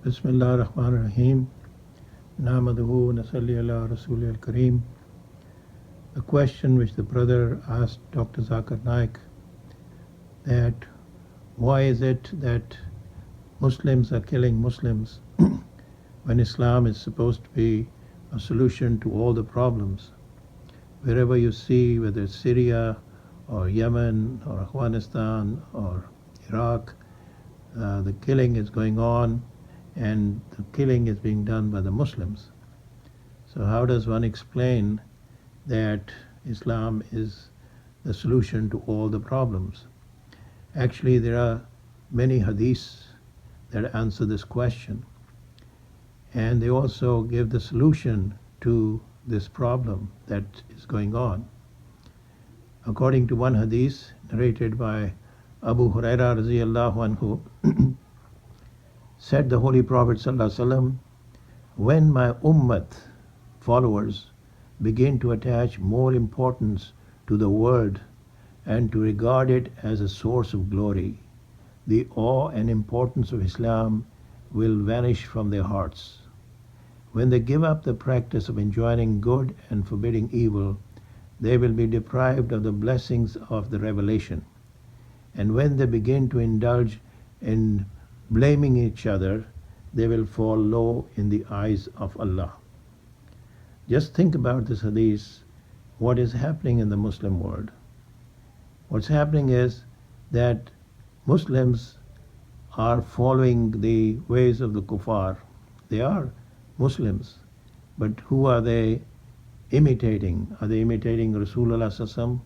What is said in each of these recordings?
Bismillah ar-Rahman ar-Rahim. Namaduhu nasalli ala Rasul al-Kareem. The question which the brother asked Dr. Zakir Naik, that why is it that Muslims are killing Muslims when Islam is supposed to be a solution to all the problems? Wherever you see, whether it's Syria or Yemen or Afghanistan or Iraq, the killing is going on, and the killing is being done by the Muslims. So how does one explain that Islam is the solution to all the problems? Actually, there are many hadiths that answer this question, and they also give the solution to this problem that is going on. According to one hadith narrated by Abu Huraira radiallahu anhu, said the Holy Prophet sallallahu alaihi wasallam, when my ummat followers begin to attach more importance to the word and to regard it as a source of glory, the awe and importance of Islam will vanish from their hearts. When they give up the practice of enjoining good and forbidding evil, they will be deprived of the blessings of the revelation. And when they begin to indulge in blaming each other, they will fall low in the eyes of Allah. Just think about this hadith, what is happening in the Muslim world. What's happening is that Muslims are following the ways of the kuffar. They are Muslims, but who are they imitating? Are they imitating Rasulullah sallallahu alaihi wasallam,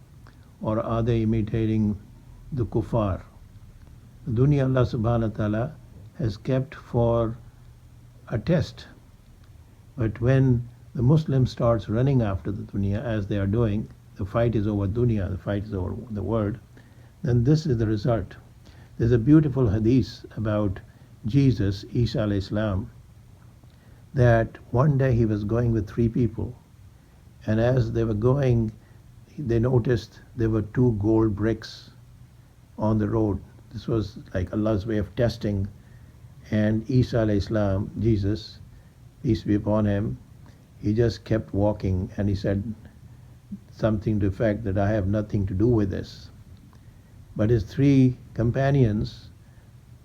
or are they imitating the kuffar? The dunya Allah subhanahu wa ta'ala has kept for a test. But when the Muslim starts running after the dunya, as they are doing, the fight is over dunya, the fight is over the world, then this is the result. There's a beautiful hadith about Jesus, Isa alayhi salam, that one day he was going with three people, and as they were going, they noticed there were two gold bricks on the road. This was like Allah's way of testing. And Isa alayhi salam, Jesus, peace be upon him, he just kept walking, and he said something to the effect that I have nothing to do with this. But his three companions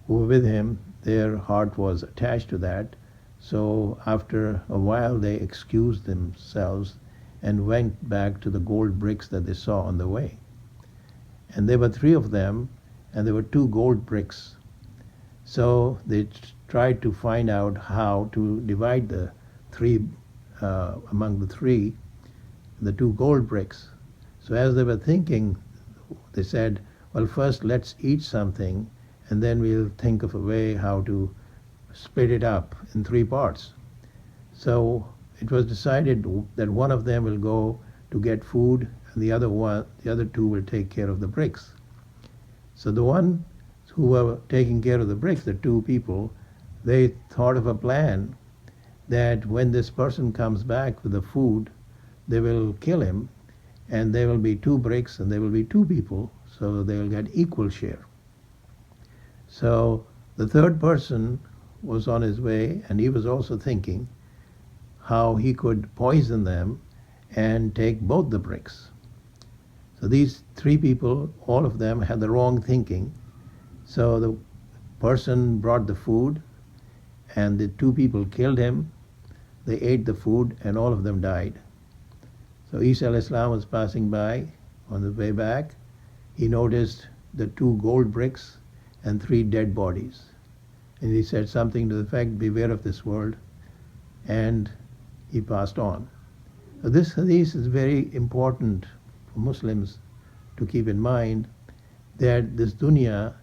who were with him, their heart was attached to that. So after a while they excused themselves and went back to the gold bricks that they saw on the way. And there were three of them, and there were two gold bricks. So they tried to find out how to divide the three among the three, the two gold bricks. So as they were thinking, they said, well, first let's eat something, and then we'll think of a way how to split it up in three parts. So it was decided that one of them will go to get food, and the other two will take care of the bricks. So the one who were taking care of the bricks, the two people, they thought of a plan that when this person comes back with the food, they will kill him, and there will be two bricks and there will be two people, so they will get equal share. So the third person was on his way, and he was also thinking how he could poison them and take both the bricks. So these three people, all of them had the wrong thinking. So the person brought the food, and the two people killed him. They ate the food, and all of them died. So Isa alayhi salam was passing by on the way back. He noticed the two gold bricks and three dead bodies. And he said something to the effect, beware of this world, and he passed on. So this hadith is very important for Muslims to keep in mind, that this dunya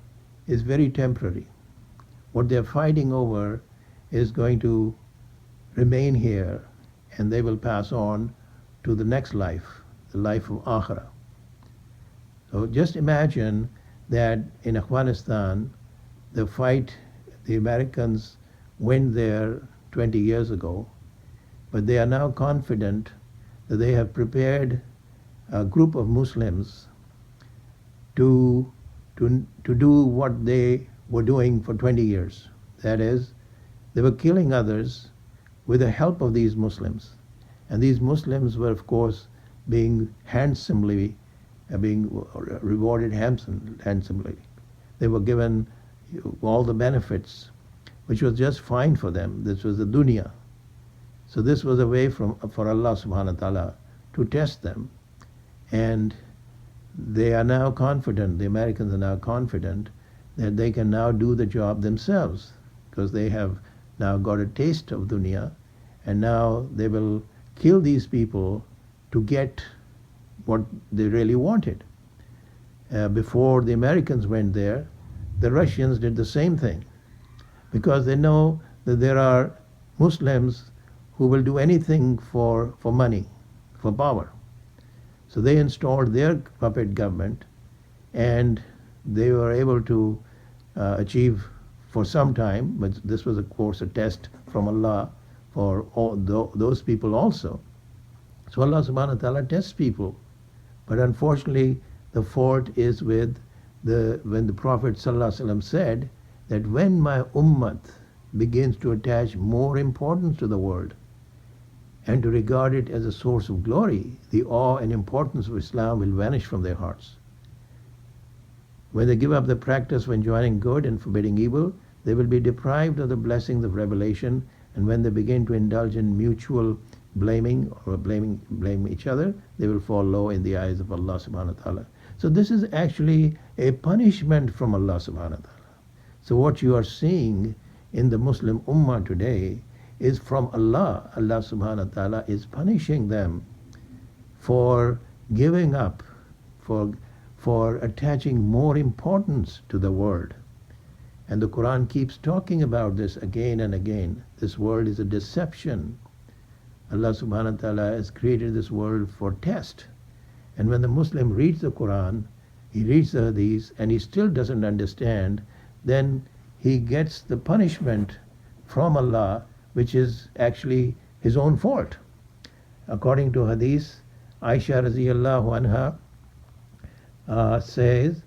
is very temporary. What they're fighting over is going to remain here, and they will pass on to the next life, the life of Akhirah. So just imagine that in Afghanistan, the fight, the Americans went there 20 years ago, but they are now confident that they have prepared a group of Muslims to do what they were doing for 20 years. That is, They were killing others with the help of these Muslims. And these Muslims were, of course, being rewarded handsomely. They were given all the benefits, which was just fine for them. This was the dunya. So this was a way for Allah subhanahu wa ta'ala to test them. And they are now confident, the Americans are now confident, that they can now do the job themselves, because they have now got a taste of dunya, and now they will kill these people to get what they really wanted. Before the Americans went there, the Russians did the same thing, because they know that there are Muslims who will do anything for money, for power. So they installed their puppet government, and they were able to achieve for some time, but this was of course a test from Allah for all those people also. So Allah subhanahu wa ta'ala tests people. But unfortunately, the fault is when the Prophet sallallahu alaihi wasallam said that when my ummat begins to attach more importance to the world and to regard it as a source of glory, the awe and importance of Islam will vanish from their hearts. When they give up the practice of enjoining good and forbidding evil, they will be deprived of the blessings of revelation, and when they begin to indulge in mutual blaming or blame each other, they will fall low in the eyes of Allah subhanahu wa ta'ala. So this is actually a punishment from Allah subhanahu wa ta'ala. So what you are seeing in the Muslim Ummah today is from Allah. Allah subhanahu wa ta'ala is punishing them for giving up, for attaching more importance to the world. And the Quran keeps talking about this again and again. This world is a deception. Allah subhanahu wa ta'ala has created this world for test. And when the Muslim reads the Quran, he reads the Hadith, and he still doesn't understand, then he gets the punishment from Allah, which is actually his own fault. According to Hadith, Aisha radhiyallahu anha says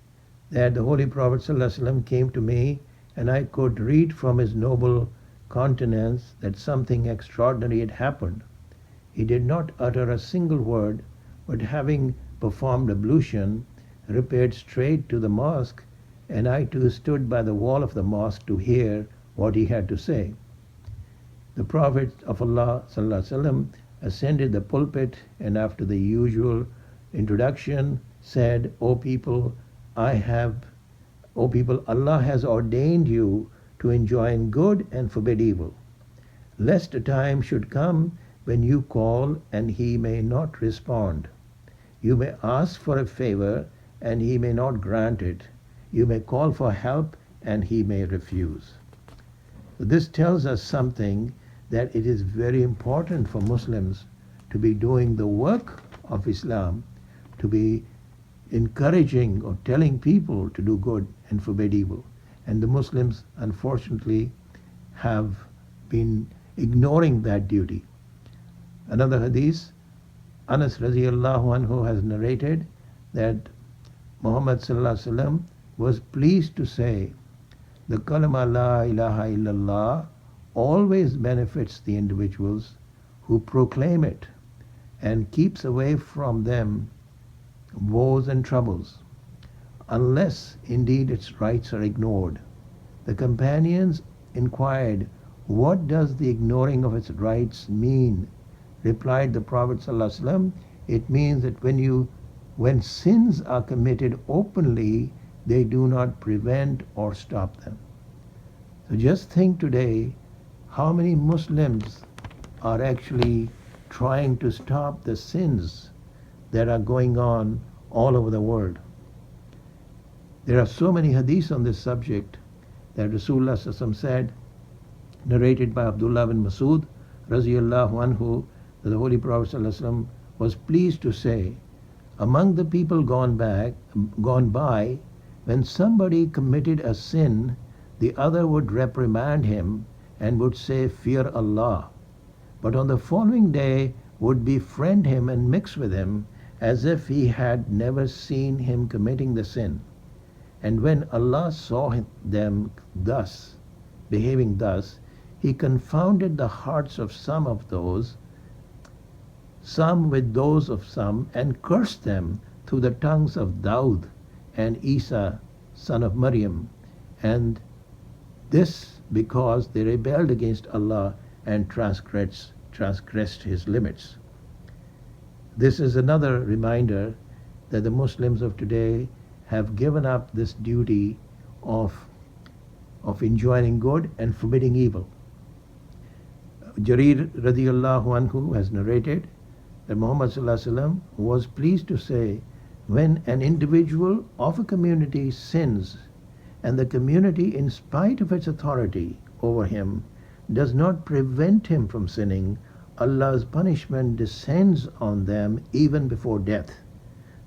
that the Holy Prophet sallallahu alaihi wasallam came to me, and I could read from his noble countenance that something extraordinary had happened. He did not utter a single word, but having performed ablution, repaired straight to the mosque, and I too stood by the wall of the mosque to hear what he had to say. The Prophet of Allah sallallahu alaihi wasallam ascended the pulpit, and after the usual introduction said, O people, Allah has ordained you to enjoin good and forbid evil, lest a time should come when you call and he may not respond. You may ask for a favor and he may not grant it. You may call for help and he may refuse. This tells us something, that it is very important for Muslims to be doing the work of Islam, to be encouraging or telling people to do good and forbid evil. And the Muslims, unfortunately, have been ignoring that duty. Another hadith, Anas radhiyallahu anhu has narrated that Muhammad sallallahu alaihi wasallam was pleased to say, the kalama la ilaha illallah always benefits the individuals who proclaim it and keeps away from them woes and troubles, unless indeed its rights are ignored. The companions inquired, what does the ignoring of its rights mean? Replied the Prophet ﷺ, it means that when sins are committed openly, they do not prevent or stop them. So just think today how many Muslims are actually trying to stop the sins that are going on all over the world. There are so many hadiths on this subject that Rasulullah ﷺ said, narrated by Abdullah bin Masud radhiyallahu anhu, that the Holy Prophet ﷺ was pleased to say, among the people gone by, when somebody committed a sin, the other would reprimand him and would say, fear Allah. But on the following day would befriend him and mix with him as if he had never seen him committing the sin. And when Allah saw them behaving thus, he confounded the hearts of some with those of some, and cursed them through the tongues of Daud and Isa, son of Maryam, and this because they rebelled against Allah and transgressed his limits. This is another reminder that the Muslims of today have given up this duty of enjoining good and forbidding evil. Jarir radiallahu anhu has narrated that Muhammad sallallahu alaihi wasallam was pleased to say, when an individual of a community sins and the community, in spite of its authority over him, does not prevent him from sinning, Allah's punishment descends on them even before death.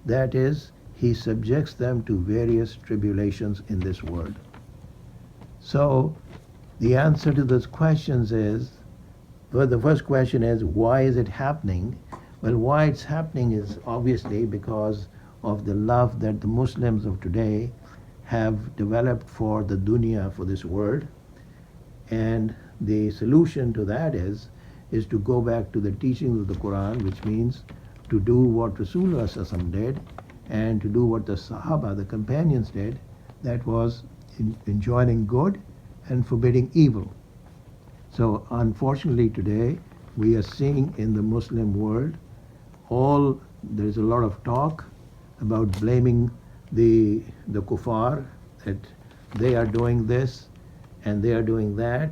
That is, he subjects them to various tribulations in this world. So, the answer to those questions is, well, the first question is, why is it happening? Well, why it's happening is obviously because of the love that the Muslims of today have developed for the dunya, for this world. And the solution to that is to go back to the teachings of the Quran, which means to do what Rasulullah sallallahu alaihi wasallam did and to do what the Sahaba, the companions, did. That was enjoining good and forbidding evil. So unfortunately today we are seeing in the Muslim world there's a lot of talk about blaming the kuffar, that they are doing this and they are doing that.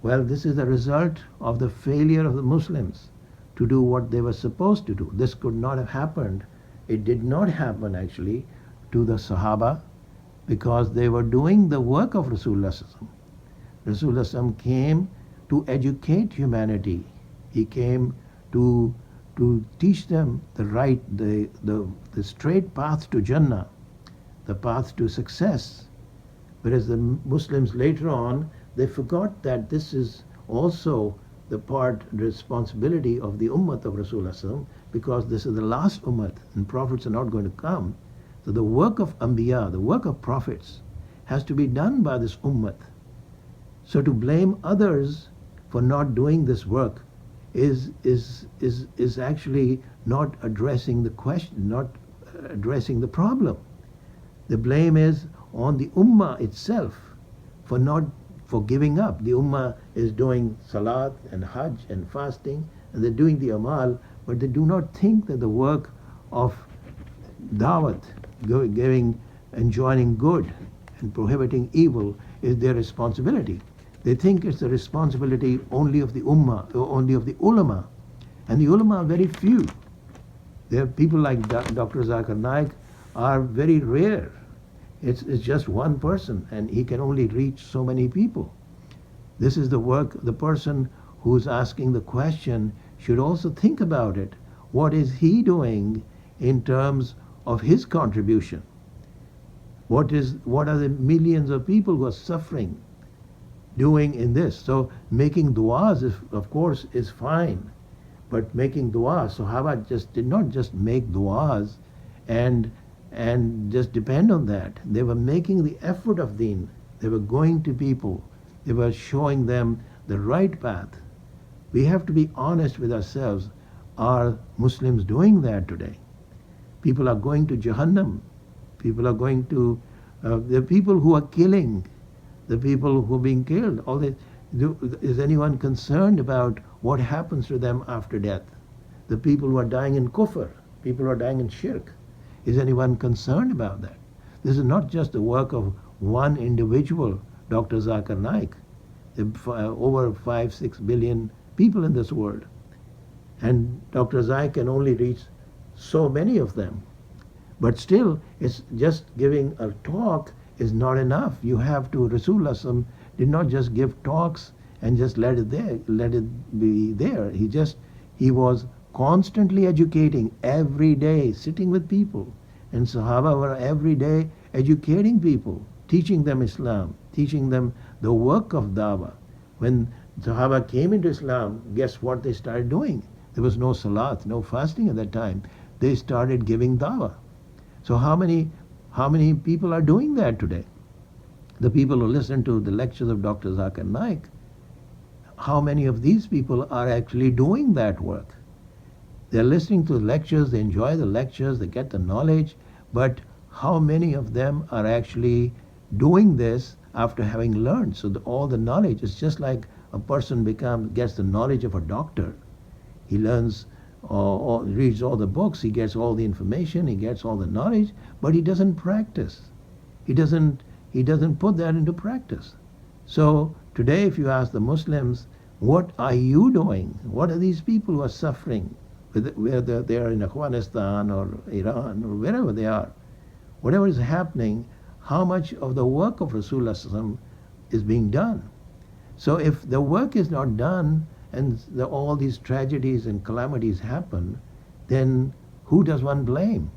Well, this is the result of the failure of the Muslims to do what they were supposed to do. This could not have happened. It did not happen actually to the Sahaba because they were doing the work of Rasulullah sallallahu alaihi wasallam. Rasulullah sallallahu alaihi wasallam came to educate humanity. He came to teach them the straight path to Jannah, the path to success. Whereas the Muslims later on, they forgot that this is also the responsibility of the ummah of Rasulullah sallallahu alaihi wasallam, because this is the last ummah and prophets are not going to come. So the work of Anbiya, the work of prophets, has to be done by this ummah. So to blame others for not doing this work is actually not addressing the question, not addressing the problem. The blame is on the ummah itself for giving up. The ummah is doing salat and hajj and fasting, and they're doing the amal, but they do not think that the work of dawat, enjoining good and prohibiting evil, is their responsibility. They think it's the responsibility only of the ummah, or only of the ulama. And the ulama are very few. There are people like Dr. Zakir Naik are very rare. It's just one person, and he can only reach so many people. This is the work. The person who's asking the question should also think about it. What is he doing in terms of his contribution? What are the millions of people who are suffering doing in this? So making du'as, of course, is fine, but making du'as, Sahaba did not just make du'as and just depend on that. They were making the effort of deen. They were going to people. They were showing them the right path. We have to be honest with ourselves. Are Muslims doing that today? People are going to Jahannam. People are going to, the people who are killing, the people who are being killed. Is anyone concerned about what happens to them after death? The people who are dying in kufr, people who are dying in shirk. Is anyone concerned about that? This is not just the work of one individual, Dr. Zakir Naik. There are over 5-6 billion people in this world. And Dr. Zakir can only reach so many of them. But still, it's just giving a talk is not enough. You have to, Rasulullah did not just give talks and just let it be there. He was constantly educating every day, sitting with people. And Sahaba were every day educating people, teaching them Islam, teaching them the work of dawah. When Sahaba came into Islam, guess what they started doing? There was no salat, no fasting at that time. They started giving dawah. So how many people are doing that today? The people who listen to the lectures of Dr. Zakir Naik, how many of these people are actually doing that work? They're listening to the lectures, they enjoy the lectures, they get the knowledge, but how many of them are actually doing this after having learned? So all the knowledge is just like a person gets the knowledge of a doctor. He learns, reads all the books, he gets all the information, he gets all the knowledge, but he doesn't practice. He doesn't put that into practice. So today, if you ask the Muslims, what are you doing? What are these people who are suffering, whether they are in Afghanistan or Iran or wherever they are? Whatever is happening, how much of the work of Rasulullah is being done? So if the work is not done and all these tragedies and calamities happen, then who does one blame?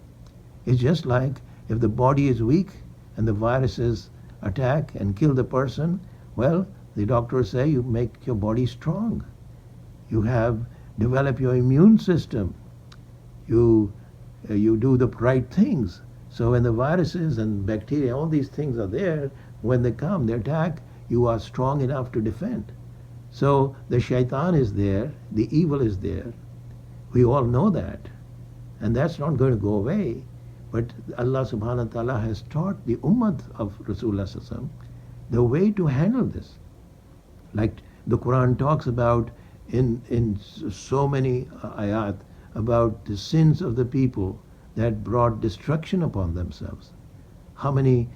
It's just like if the body is weak and the viruses attack and kill the person, well, the doctors say you make your body strong. You develop your immune system. You do the right things. So when the viruses and bacteria, all these things are there, when they come, they attack, you are strong enough to defend. So the shaitan is there, the evil is there. We all know that. And that's not going to go away. But Allah subhanahu wa ta'ala has taught the ummah of Rasulullah the way to handle this. Like the Quran talks about in so many ayat about the sins of the people that brought destruction upon themselves. How many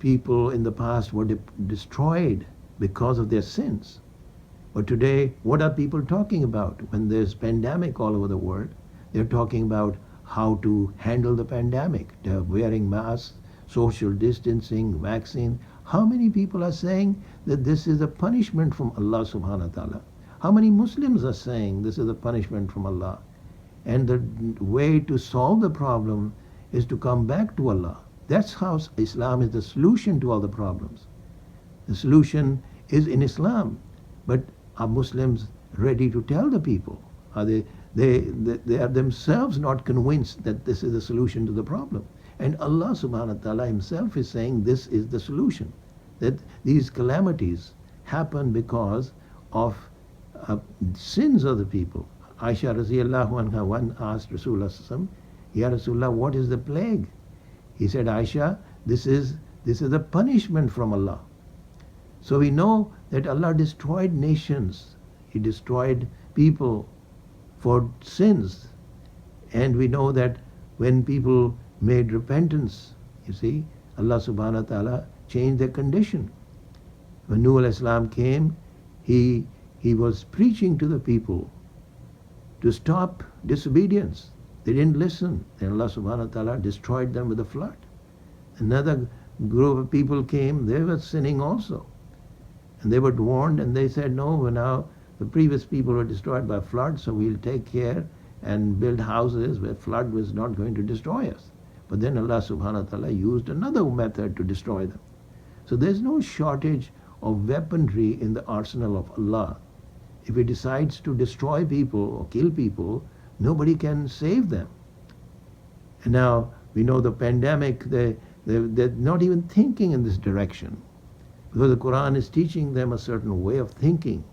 people in the past were destroyed because of their sins? But today, what are people talking about? When there's pandemic all over the world, they're talking about how to handle the pandemic. They're wearing masks, social distancing, vaccine. How many people are saying that this is a punishment from Allah subhanahu wa ta'ala? How many Muslims are saying this is a punishment from Allah? And the way to solve the problem is to come back to Allah. That's how Islam is the solution to all the problems. The solution is in Islam. But are Muslims ready to tell the people? Are they are themselves not convinced that this is the solution to the problem? And Allah subhanahu wa ta'ala himself is saying this is the solution. That these calamities happen because of sins of the people. Aisha Raziyallahu anha one asked Rasulullah, Ya Rasulullah, what is the plague? He said, Aisha, this is a punishment from Allah. So we know that Allah destroyed nations. He destroyed people for sins. And we know that when people made repentance, you see, Allah subhanahu wa ta'ala changed their condition. When Nuh al-Islam came, he was preaching to the people to stop disobedience. They didn't listen. And Allah subhanahu wa ta'ala destroyed them with a flood. Another group of people came, they were sinning also. And they were warned and they said, no, now the previous people were destroyed by flood, so we'll take care and build houses where flood was not going to destroy us. But then Allah subhanahu wa ta'ala used another method to destroy them. So there's no shortage of weaponry in the arsenal of Allah. If He decides to destroy people or kill people, nobody can save them. And now we know the pandemic, they're not even thinking in this direction. Because the Quran is teaching them a certain way of thinking.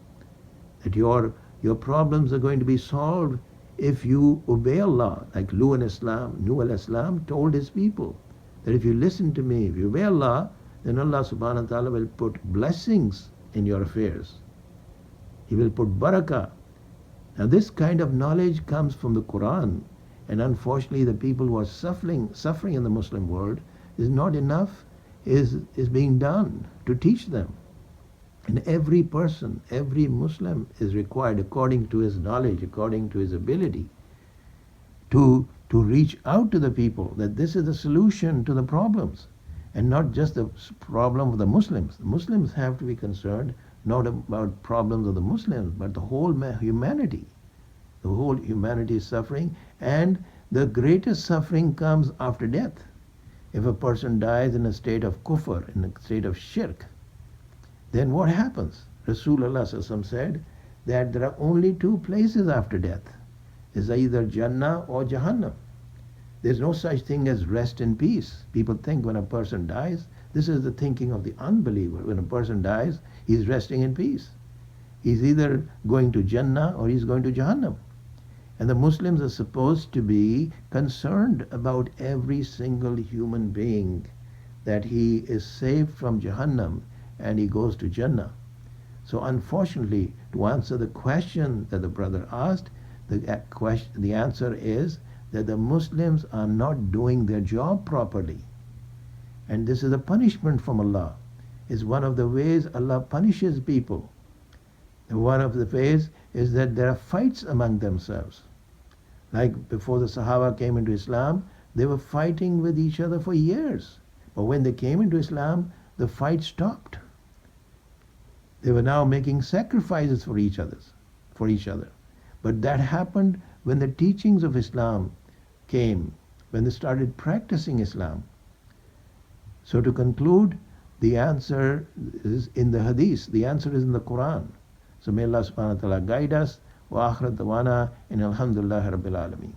That your problems are going to be solved if you obey Allah. Like Nuh al-Islam told his people that if you listen to me, if you obey Allah, then Allah subhanahu wa ta'ala will put blessings in your affairs. He will put barakah. Now this kind of knowledge comes from the Quran, and unfortunately the people who are suffering in the Muslim world, is not enough is being done to teach them. And every person, every Muslim is required, according to his knowledge, according to his ability, to reach out to the people that this is the solution to the problems, and not just the problem of the Muslims. The Muslims have to be concerned not about problems of the Muslims, but the whole humanity. The whole humanity is suffering, and the greatest suffering comes after death. If a person dies in a state of kufr, in a state of shirk, then what happens? Rasulullah said that there are only two places after death. It's either Jannah or Jahannam. There's no such thing as rest in peace. People think when a person dies, this is the thinking of the unbeliever. When a person dies, he's resting in peace. He's either going to Jannah or he's going to Jahannam. And the Muslims are supposed to be concerned about every single human being, that he is saved from Jahannam and he goes to Jannah. So unfortunately, to answer the question that the brother asked, the answer is that the Muslims are not doing their job properly. And this is a punishment from Allah. It's one of the ways Allah punishes people. One of the ways is that there are fights among themselves. Like before the Sahaba came into Islam, they were fighting with each other for years. But when they came into Islam, the fight stopped. They were now making sacrifices for each other. But that happened when the teachings of Islam came, when they started practicing Islam. So to conclude, the answer is in the Hadith, the answer is in the Quran. So may Allah subhanahu wa ta'ala guide us. Wa akhir dawana in alhamdulillah rabbil alameen.